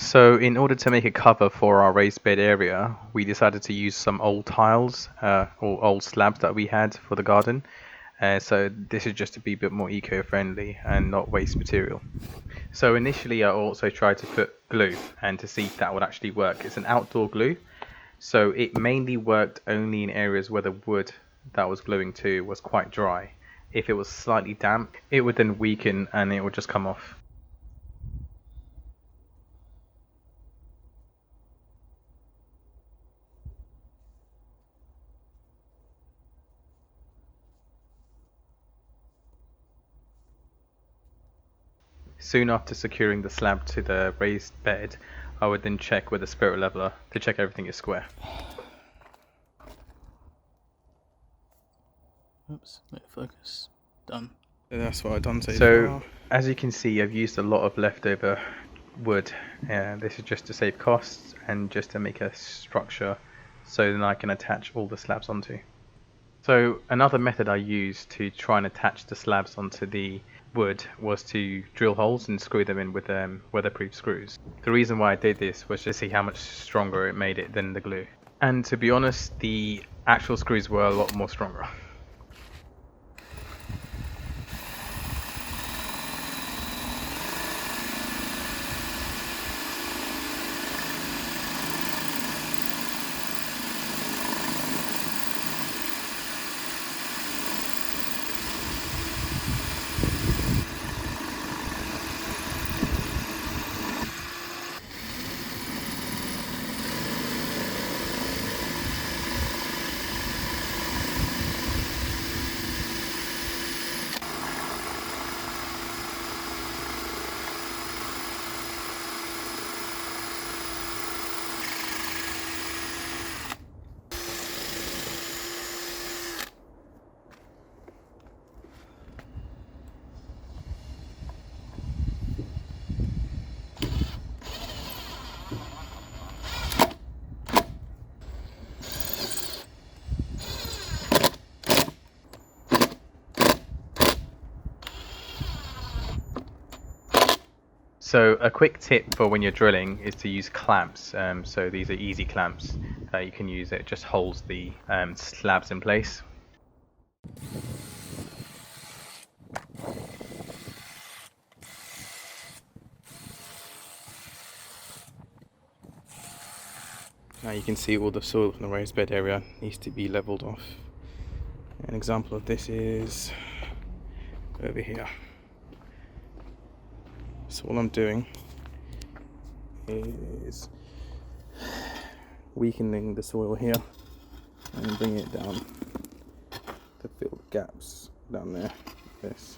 So in order to make a cover for our raised bed area, we decided to use some old tiles or old slabs that we had for the garden. So this is just to be a bit more eco-friendly and not waste material. So initially I also tried to put glue and to see if that would actually work. It's an outdoor glue, so it mainly worked only in areas where the wood that was gluing to was quite dry. If it was slightly damp, it would then weaken and it would just come off. Soon after securing the slab to the raised bed, I would then check with the spirit leveler to check everything is square. Oops, let it focus. Done. That's what I've done So far. as you can see, I've used a lot of leftover wood. This is just to save costs and just to make a structure so then I can attach all the slabs onto. So another method I used to try and attach the slabs onto the wood was to drill holes and screw them in with weatherproof screws. The reason why I did this was to see how much stronger it made it than the glue. And to be honest, the actual screws were a lot more stronger. So a quick tip for when you're drilling is to use clamps. So these are easy clamps that you can use. It just holds the slabs in place. Now you can see all the soil from the raised bed area needs to be leveled off. An example of this is over here. So what I'm doing is weakening the soil here and bringing it down to fill the gaps down there. This.